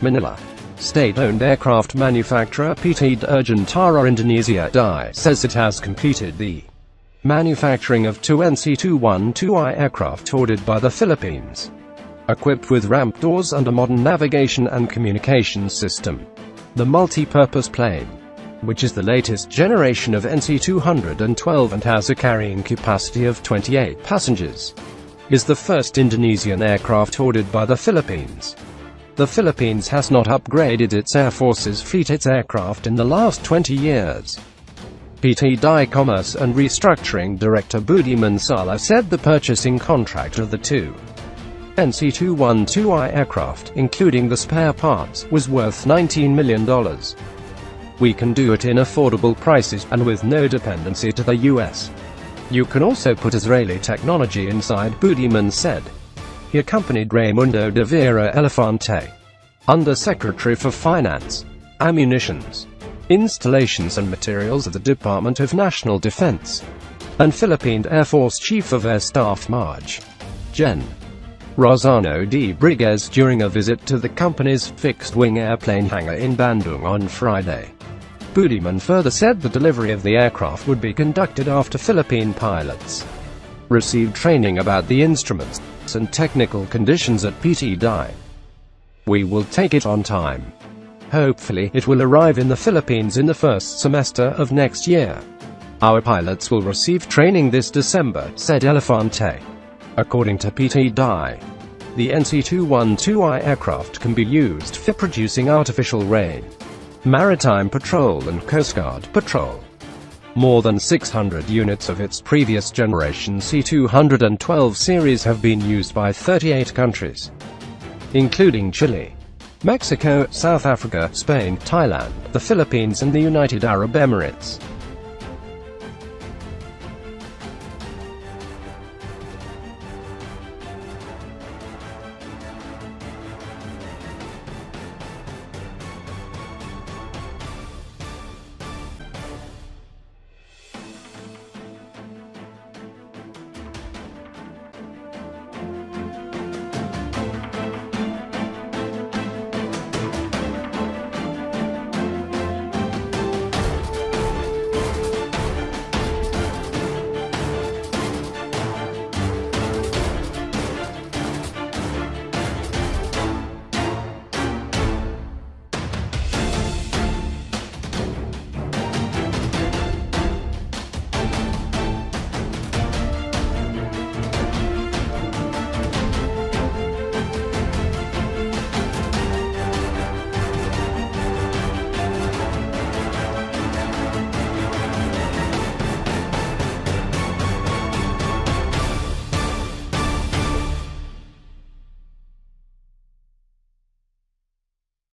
Manila. State-owned aircraft manufacturer PT Dirgantara Indonesia (DI) says it has completed the manufacturing of two NC212i aircraft ordered by the Philippines. Equipped with ramp doors and a modern navigation and communications system, the multi-purpose plane, which is the latest generation of NC212 and has a carrying capacity of 28 passengers, is the first Indonesian aircraft ordered by the Philippines. The Philippines has not upgraded its Air Force's fleet's aircraft in the last 20 years. PT DI Commerce and Restructuring Director Budiman Saleh said the purchasing contract of the two NC212i aircraft, including the spare parts, was worth $19 million. We can do it in affordable prices, and with no dependency to the US. You can also put Israeli technology inside, Budiman said. He accompanied Raymundo de Vera Elefante, Undersecretary for Finance, Ammunitions, Installations and Materials at the Department of National Defense, and Philippine Air Force Chief of Air Staff Maj.Gen. Rozzano D Briguez during a visit to the company's fixed-wing airplane hangar in Bandung on Friday. Budiman further said the delivery of the aircraft would be conducted after Philippine pilots received training about the instruments and technical conditions at PT DI. We will take it on time. Hopefully, it will arrive in the Philippines in the first semester of next year. Our pilots will receive training this December, said Elefante. According to PT DI, the NC212i aircraft can be used for producing artificial rain, maritime patrol and Coast Guard patrol. More than 600 units of its previous generation C212 series have been used by 38 countries, including Chile, Mexico, South Africa, Spain, Thailand, the Philippines and the United Arab Emirates.